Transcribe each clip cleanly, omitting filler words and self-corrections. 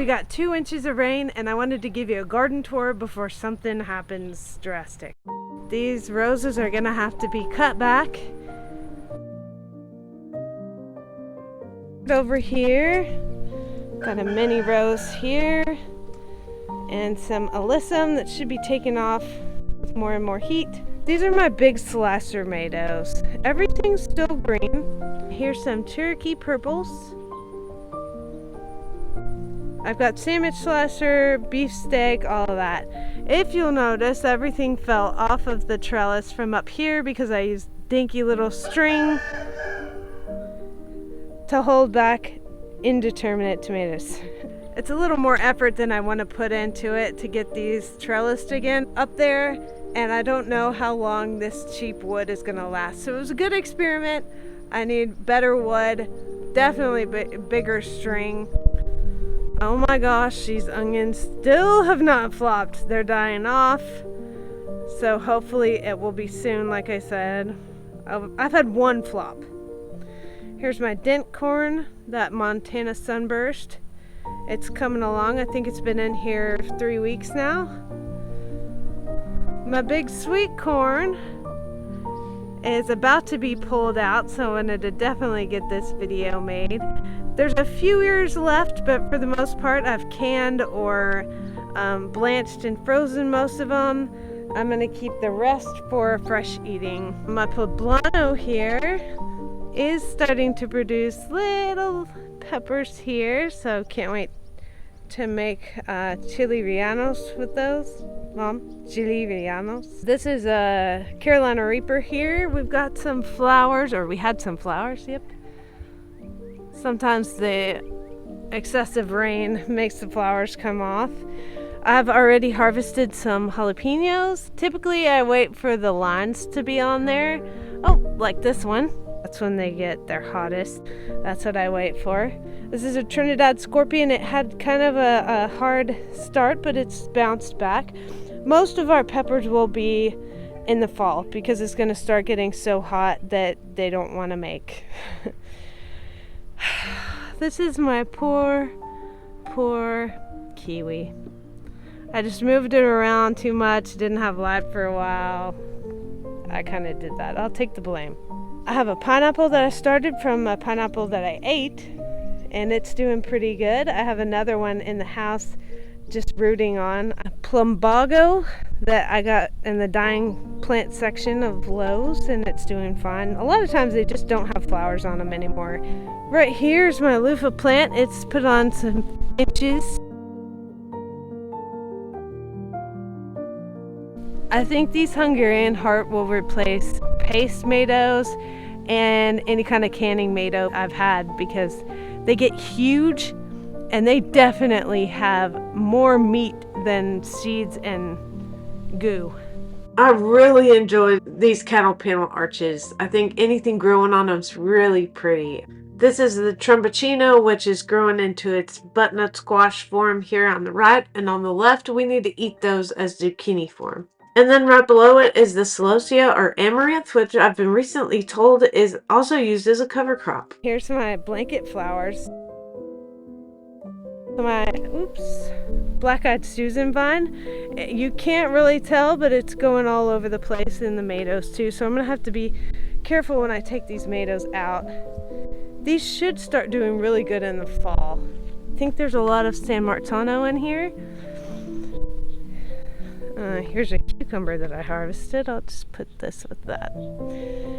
got 2 inches of rain and I wanted to give you a garden tour before something happens drastic. These roses are gonna have to be cut back. Over here, got a mini rose here and some alyssum that should be taken off with more and more heat. These are my big slasher tomatoes. Everything's still green. Here's some Cherokee purples. I've got sandwich slasher, beefsteak, all of that. If you'll notice, everything fell off of the trellis from up here because I used dinky little string to hold back indeterminate tomatoes. It's a little more effort than I want to put into it to get these trellised again up there, and I don't know how long this cheap wood is going to last. So it was a good experiment. I need better wood, definitely bigger string. Oh my gosh, these onions still have not flopped. They're dying off. So hopefully it will be soon, like I said. I've had 1 flop. Here's my dent corn, that Montana sunburst. It's coming along. I think it's been in here 3 weeks now. My big sweet corn is about to be pulled out, so I wanted to definitely get this video made. There's a few ears left, but for the most part I've canned or blanched and frozen most of them. I'm going to keep the rest for fresh eating. My poblano here is starting to produce little peppers here, so can't wait to make chili rellenos with those. Mom, chili rellenos. This is a Carolina Reaper here. We've got some flowers, or we had some flowers, yep. Sometimes the excessive rain makes the flowers come off. I've already harvested some jalapenos. Typically I wait for the lines to be on there. Oh, like this one. That's when they get their hottest. That's what I wait for. This is a Trinidad Scorpion. It had kind of a hard start, but it's bounced back. Most of our peppers will be in the fall because it's going to start getting so hot that they don't want to make. This is my poor kiwi. I just moved it around too much, didn't have light for a while. I kind of did that. I'll take the blame. I have a pineapple that I started from a pineapple that I ate, and it's doing pretty good. I have another one in the house just rooting on. A plumbago that I got in the dying plant section of Lowe's, and it's doing fine. A lot of times they just don't have flowers on them anymore. Right here's my loofah plant. It's put on some inches. I think these Hungarian heart will replace paste tomatoes and any kind of canning tomato I've had because they get huge and they definitely have more meat than seeds and goo. I really enjoy these cattle panel arches. I think anything growing on them is really pretty. This is the Tromboncino, which is growing into its butternut squash form here on the right, and on the left we need to eat those as zucchini form. And then right below it is the celosia or amaranth, which I've been recently told is also used as a cover crop. Here's my blanket flowers. My black-eyed Susan vine. You can't really tell, but it's going all over the place in the tomatoes too, so I'm gonna have to be careful when I take these tomatoes out. These should start doing really good in the fall. I think there's a lot of San Marzano in here. Here's a cucumber that I harvested. I'll just put this with that.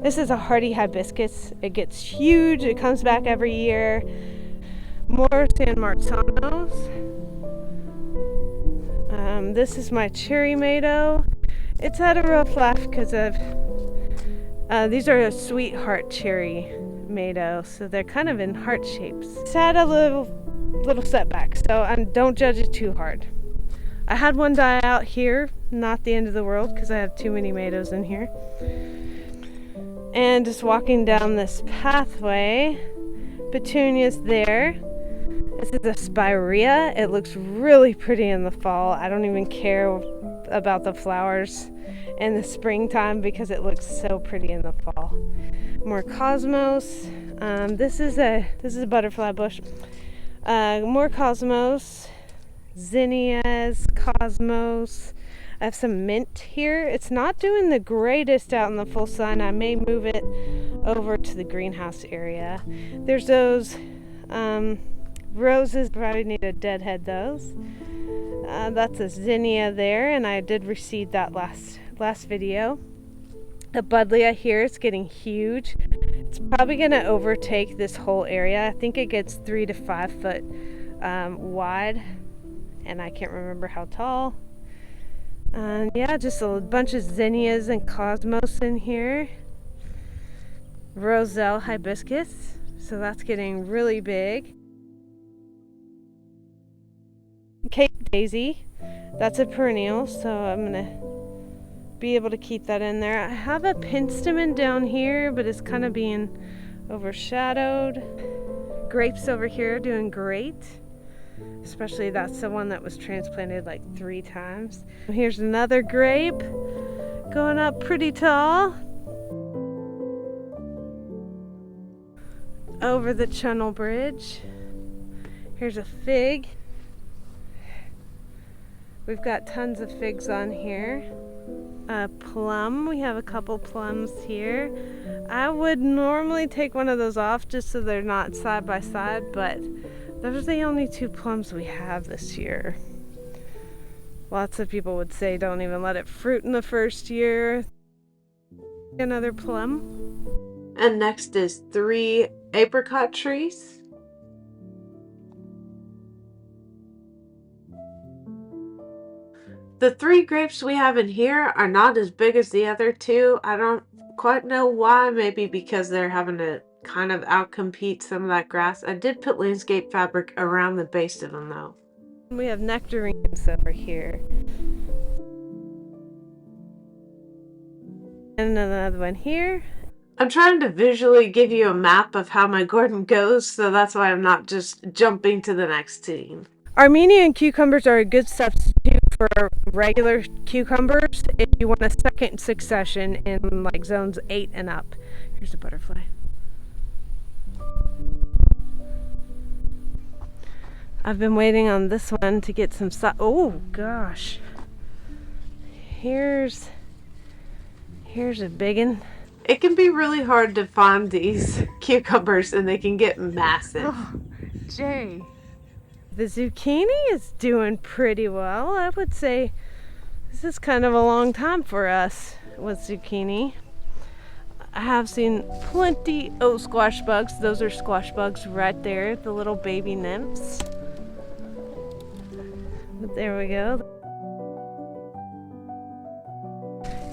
This is a hardy hibiscus. It gets huge. It comes back every year. More San Marzanos. This is my cherry tomato. It's had a rough life because of these are a sweetheart cherry tomato, so they're kind of in heart shapes. It's had a little setback, so don't judge it too hard. I had one die out here, not the end of the world because I have too many tomatoes in here. And just walking down this pathway, petunias there. This is a spirea. It looks really pretty in the fall. I don't even care about the flowers in the springtime because it looks so pretty in the fall. More cosmos. This is a butterfly bush. More cosmos, zinnias, cosmos. I have some mint here. It's not doing the greatest out in the full sun. I may move it over to the greenhouse area. There's those roses. Probably need to deadhead those. That's a zinnia there, and I did reseed that last video. The buddleia here is getting huge. It's probably going to overtake this whole area. I think it gets 3 to 5 foot wide, and I can't remember how tall. Yeah, just a bunch of zinnias and cosmos in here. Roselle hibiscus, so that's getting really big. Cape daisy, that's a perennial, so I'm gonna be able to keep that in there. I have a penstemon down here, but it's kind of being overshadowed. Grapes over here doing great, especially that's the one that was transplanted like 3 times. Here's another grape going up pretty tall over the Channel Bridge. Here's a fig. We've got tons of figs on here. Plum, we have a couple plums here. I would normally take one of those off just so they're not side by side, but those are the only 2 plums we have this year. Lots of people would say don't even let it fruit in the first year. Another plum. And next is 3 apricot trees. The 3 grapes we have in here are not as big as the other 2. I don't quite know why. Maybe because they're having to kind of outcompete some of that grass. I did put landscape fabric around the base of them though. We have nectarines over here. And another one here. I'm trying to visually give you a map of how my garden goes, so that's why I'm not just jumping to the next scene. Armenian cucumbers are a good substitute for regular cucumbers if you want a second succession in like zones 8 and up. Here's a butterfly. I've been waiting on this one to get some oh gosh. Here's a big one. It can be really hard to find these cucumbers and they can get massive. Oh, Jay. The zucchini is doing pretty well. I would say this is kind of a long time for us with zucchini. I have seen plenty of squash bugs. Those are squash bugs right there, the little baby nymphs. But there we go.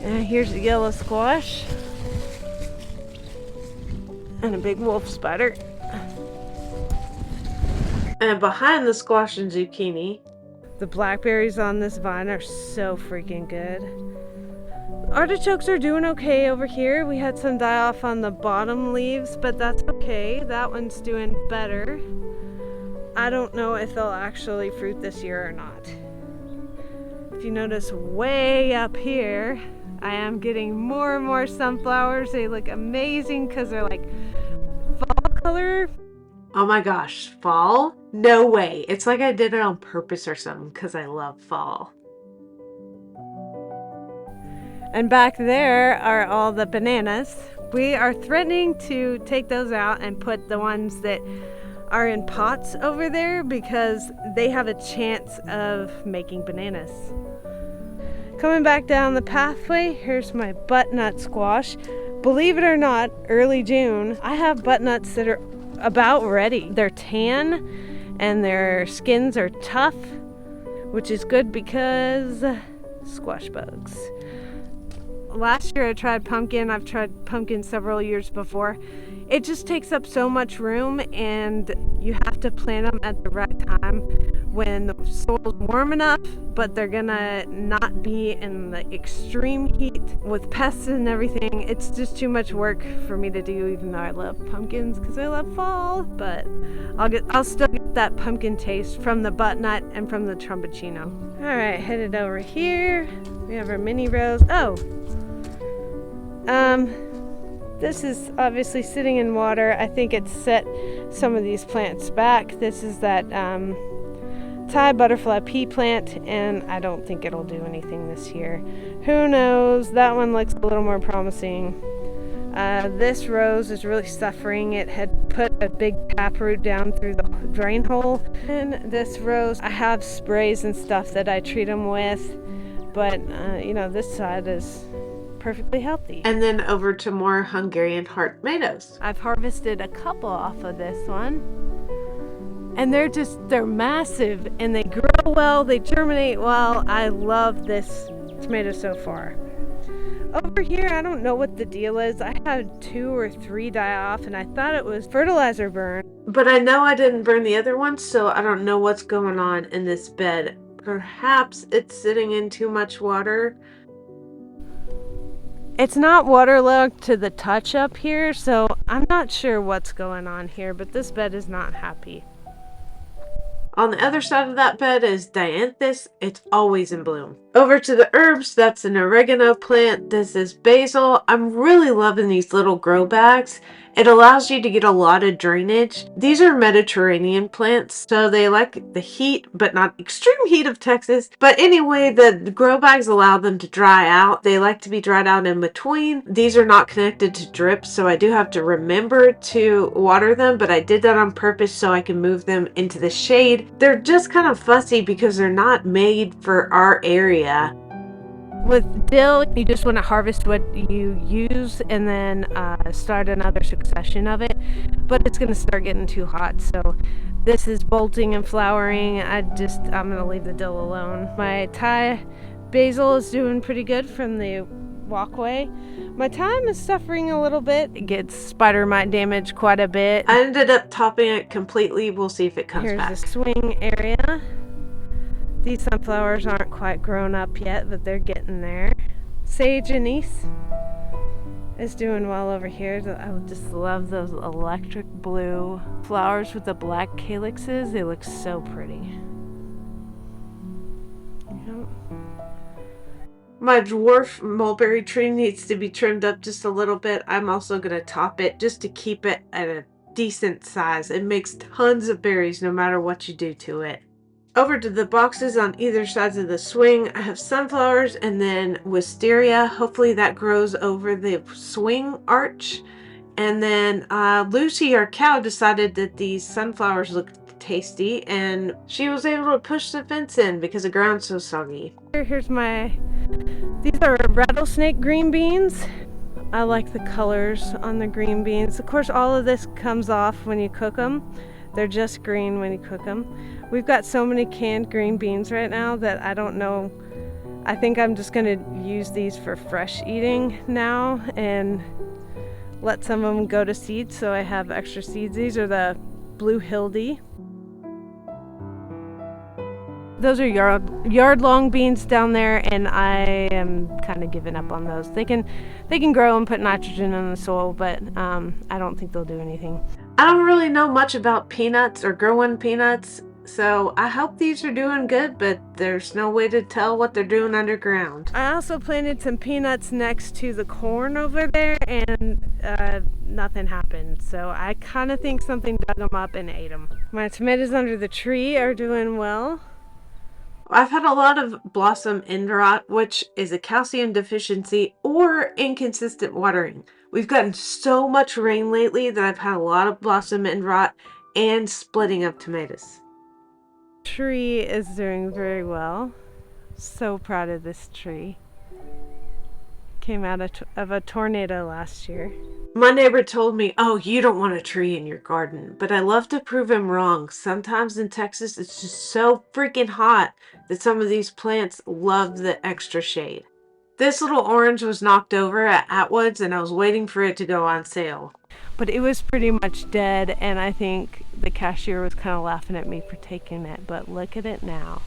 And here's the yellow squash. And a big wolf spider. And behind the squash and zucchini, the blackberries on this vine are so freaking good. Artichokes are doing okay over here. We had some die off on the bottom leaves, but that's okay. That one's doing better. I don't know if they'll actually fruit this year or not. If you notice way up here, I am getting more and more sunflowers. They look amazing because they're like fall color. Oh my gosh, fall? No way. It's like I did it on purpose or something because I love fall. And back there are all the bananas. We are threatening to take those out and put the ones that are in pots over there because they have a chance of making bananas. Coming back down the pathway, here's my butternut squash. Believe it or not, early June, I have butternuts that are about ready. They're tan and their skins are tough, which is good because squash bugs. Last year I tried pumpkin. I've tried pumpkin several years before. It just takes up so much room and you have to plant them at the right time when the soil's warm enough, but they're gonna not be in the extreme heat with pests and everything. It's just too much work for me to do, even though I love pumpkins because I love fall, but I'll still get that pumpkin taste from the butternut and from the tromboncino. All right, headed over here. We have our mini rose. Oh, This is obviously sitting in water. I think it's set some of these plants back. This is that Thai butterfly pea plant, and I don't think it'll do anything this year. Who knows? That one looks a little more promising. This rose is really suffering. It had put a big taproot down through the drain hole. And this rose, I have sprays and stuff that I treat them with, but you know, this side is perfectly healthy. And then over to more Hungarian heart tomatoes. I've harvested a couple off of this one, and they're massive and they grow well, they germinate well. I love this tomato so far. Over here, I don't know what the deal is. I had 2 or 3 die off, and I thought it was fertilizer burn. But I know I didn't burn the other ones, so I don't know what's going on in this bed. Perhaps it's sitting in too much water. It's not waterlogged to the touch up here, so I'm not sure what's going on here, but this bed is not happy. On the other side of that bed is dianthus. It's always in bloom. Over to the herbs, that's an oregano plant. This is basil. I'm really loving these little grow bags. It allows you to get a lot of drainage. These are Mediterranean plants, so they like the heat, but not extreme heat of Texas. But anyway, the grow bags allow them to dry out. They like to be dried out in between. These are not connected to drips, so I do have to remember to water them, but I did that on purpose so I can move them into the shade. They're just kind of fussy because they're not made for our area. With dill, you just want to harvest what you use and then start another succession of it, but it's going to start getting too hot, so this is bolting and flowering. I'm going to leave the dill alone. My Thai basil is doing pretty good from the walkway. My thyme is suffering a little bit. It gets spider mite damage quite a bit. I ended up topping it completely. We'll see if it comes back. Here's the swing area. These sunflowers aren't quite grown up yet, but they're getting there. 𝐥𝐤𝐤𝐞 is doing well over here. I just love those electric blue flowers with the black calyxes. They look so pretty. Yep. My dwarf mulberry tree needs to be trimmed up just a little bit. I'm also going to top it just to keep it at a decent size. It makes tons of berries no matter what you do to it. Over to the boxes on either sides of the swing, I have sunflowers and then wisteria. Hopefully that grows over the swing arch. And then Lucy, our cow, decided that these sunflowers looked tasty, and she was able to push the fence in because the ground's so soggy. These are rattlesnake green beans. I like the colors on the green beans. Of course, all of this comes off when you cook them. They're just green when you cook them. We've got so many canned green beans right now that I don't know. I think I'm just going to use these for fresh eating now and let some of them go to seed so I have extra seeds. These are the blue hildy. Those are yard long beans down there, and I am kind of giving up on those. They can grow and put nitrogen in the soil, but I don't think they'll do anything. I don't really know much about peanuts or growing peanuts, so I hope these are doing good, but there's no way to tell what they're doing underground. I also planted some peanuts next to the corn over there, and nothing happened, so I kind of think something dug them up and ate them. My tomatoes under the tree are doing well. I've had a lot of blossom end rot, which is a calcium deficiency or inconsistent watering. We've gotten so much rain lately that I've had a lot of blossom end rot and splitting of tomatoes. Tree is doing very well. So proud of this tree. Came out of a tornado last year. My neighbor told me, oh, you don't want a tree in your garden, but I love to prove him wrong. Sometimes in Texas, it's just so freaking hot that some of these plants love the extra shade. This little orange was knocked over at Atwood's, and I was waiting for it to go on sale. But it was pretty much dead, and I think the cashier was kind of laughing at me for taking it, but look at it now.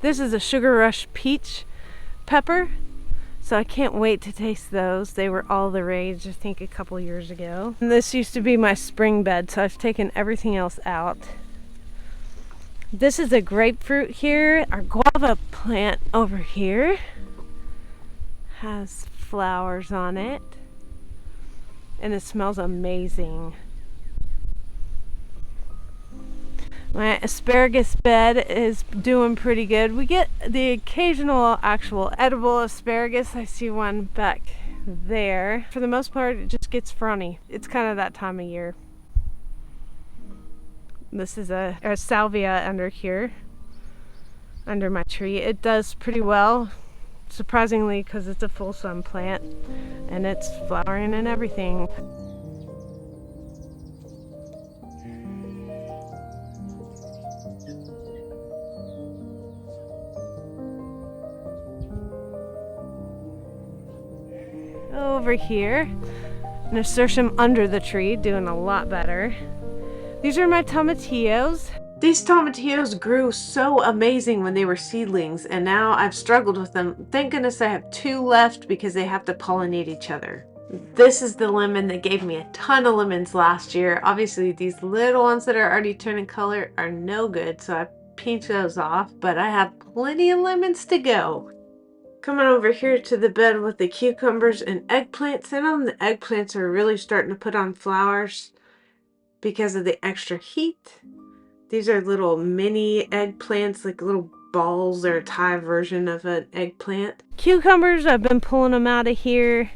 This is a Sugar Rush peach pepper. So I can't wait to taste those. They were all the rage, I think, a couple years ago. And this used to be my spring bed, so I've taken everything else out. This is a grapefruit here. Our guava plant over here has flowers on it. and it smells amazing. My asparagus bed is doing pretty good. We get the occasional actual edible asparagus. I see one back there. For the most part, it just gets frony. It's kind of that time of year. This is a salvia under here, under my tree. It does pretty well, surprisingly, because it's a full sun plant and it's flowering and everything. Over here, nasturtium under the tree, doing a lot better. These are my tomatillos. These tomatillos grew so amazing when they were seedlings, and now I've struggled with them. Thank goodness I have 2 left because they have to pollinate each other. This is the lemon that gave me a ton of lemons last year. Obviously these little ones that are already turning color are no good, so I pinched those off, but I have plenty of lemons to go. Coming over here to the bed with the cucumbers and eggplants in them. The eggplants are really starting to put on flowers because of the extra heat. These are little mini eggplants, like little balls. They're a Thai version of an eggplant. Cucumbers, I've been pulling them out of here.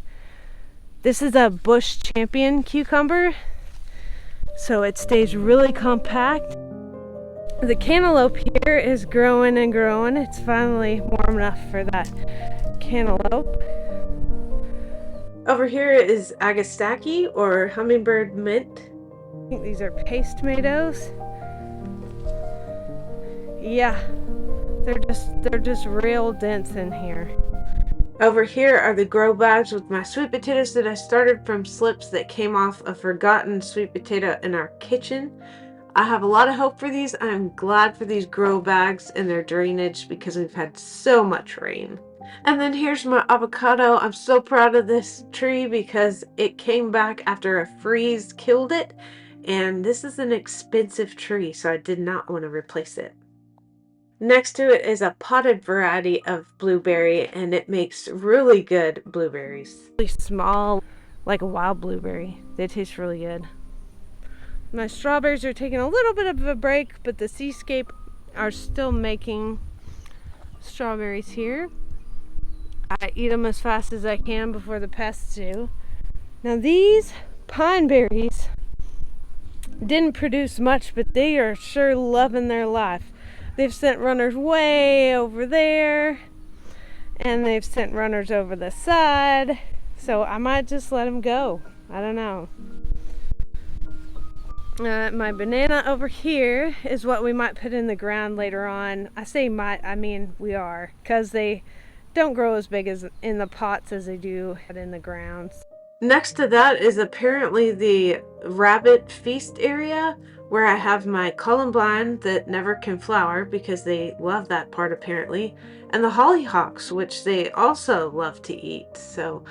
This is a bush champion cucumber, so it stays really compact. The cantaloupe here is growing and growing. It's finally warm enough for that cantaloupe. Over here is 𝐥𝐤𝐤𝐞 or hummingbird mint. I think these are paste tomatoes. Yeah, they're just real dense in here. Over here are the grow bags with my sweet potatoes that I started from slips that came off a forgotten sweet potato in our kitchen. I have a lot of hope for these. I'm glad for these grow bags and their drainage because we've had so much rain. And then here's my avocado. I'm so proud of this tree because it came back after a freeze killed it. And this is an expensive tree, so I did not want to replace it. Next to it is a potted variety of blueberry, and it makes really good blueberries. Really small, like a wild blueberry. They taste really good. My strawberries are taking a little bit of a break, but the 𝐃𝐨𝐧'𝐭 are still making strawberries here. I eat them as fast as I can before the pests do. Now these pine berries didn't produce much, but they are sure loving their life. They've sent runners way over there, and they've sent runners over the side, so I might just let them go. I don't know. My banana over here is what we might put in the ground later on. I say might, I mean we are, because they don't grow as big as in the pots as they do in the ground. Next to that is apparently the rabbit feast area where I have my columbine that never can flower because they love that part apparently, and the hollyhocks, which they also love to eat. So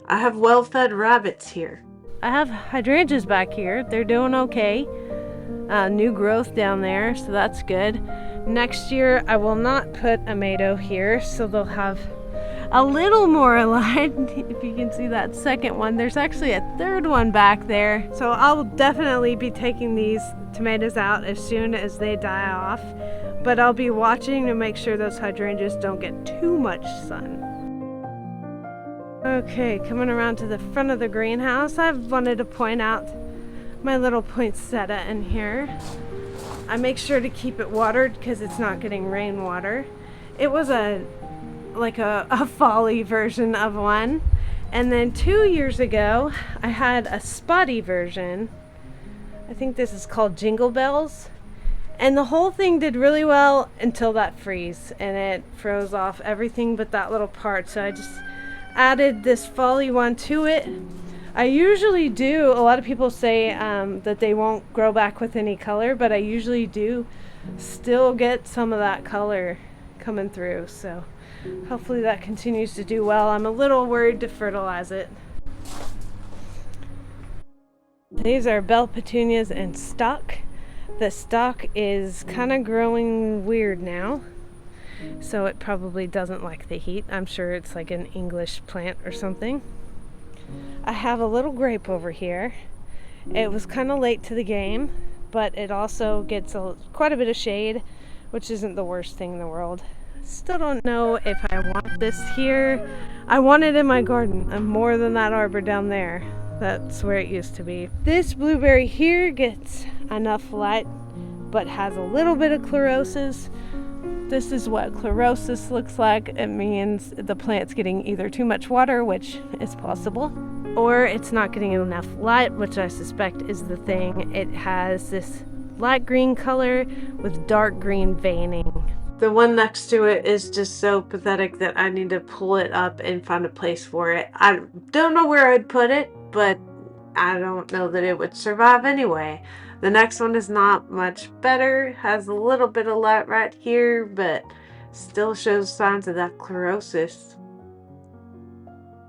I have well-fed rabbits here. I have hydrangeas back here. They're doing okay. New growth down there, so that's good. Next year I will not put a tomato here, so they'll have a little more aligned. If you can see that second one, there's actually a third one back there. So I'll definitely be taking these tomatoes out as soon as they die off, but I'll be watching to make sure those hydrangeas don't get too much sun. Okay, coming around to the front of the greenhouse, I wanted to point out my little poinsettia in here. I make sure to keep it watered because it's not getting rainwater. It was like a folly version of one, and then 2 years ago I had a spotty version. I think this is called Jingle Bells, and the whole thing did really well until that freeze, and it froze off everything but that little part, so I just added this folly one to it. I usually do, a lot of people say that they won't grow back with any color, but I usually do still get some of that color coming through, so hopefully that continues to do well. I'm a little worried to fertilize it. These are bell petunias in stock. The stock is kind of growing weird now, so it probably doesn't like the heat. I'm sure it's like an English plant or something. I have a little grape over here. It was kind of late to the game, but it also gets quite a bit of shade, which isn't the worst thing in the world. Still don't know if I want this here. I want it in my garden. I'm more than that arbor down there. That's where it used to be. This blueberry here gets enough light, but has a little bit of chlorosis. This is what chlorosis looks like. It means the plant's getting either too much water, which is possible, or it's not getting enough light, which I suspect is the thing. It has this light green color with dark green veining. The one next to it is just so pathetic that I need to pull it up and find a place for it. I don't know where I'd put it, but I don't know that it would survive anyway. The next one is not much better, has a little bit of light right here, but still shows signs of that chlorosis.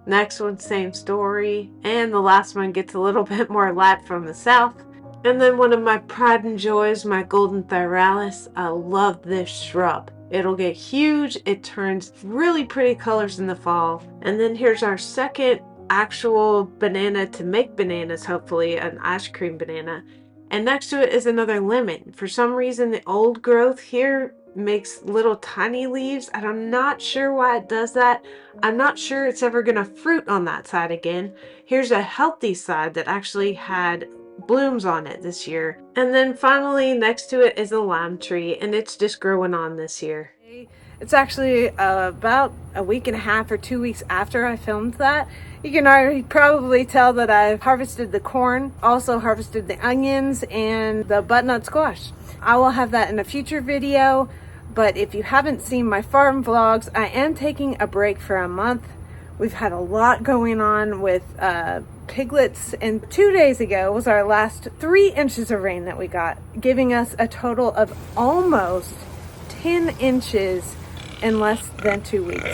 Next one, same story, and the last one gets a little bit more light from the south. And then one of my pride and joys, my golden thryralis. I love this shrub. It'll get huge. It turns really pretty colors in the fall. And then here's our second actual banana to make bananas, hopefully, an ice cream banana. And next to it is another lemon. For some reason, the old growth here makes little tiny leaves, and I'm not sure why it does that. I'm not sure it's ever gonna fruit on that side again. Here's a healthy side that actually had blooms on it this year. And then finally next to it is a lime tree, and it's just growing on this year. It's actually about a week and a half or 2 weeks after I filmed that. You can already probably tell that I've harvested the corn, also harvested the onions and the butternut squash. I will have that in a future video, but if you haven't seen my farm vlogs, I am taking a break for a month. We've had a lot going on with piglets, and 2 days ago was our last 3 inches of rain that we got, giving us a total of almost 10 inches in less than 2 weeks.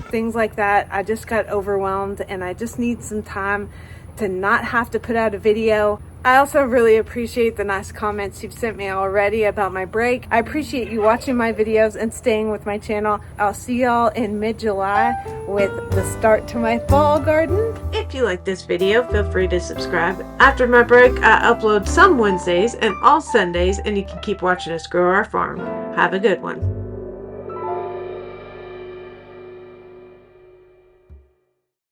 Things like that. I just got overwhelmed, and I just need some time to not have to put out a video. I also really appreciate the nice comments you've sent me already about my break. I appreciate you watching my videos and staying with my channel. I'll see y'all in mid-July with the start to my fall garden. If you like this video, feel free to subscribe. After my break, I upload some Wednesdays and all Sundays, and you can keep watching us grow our farm. Have a good one.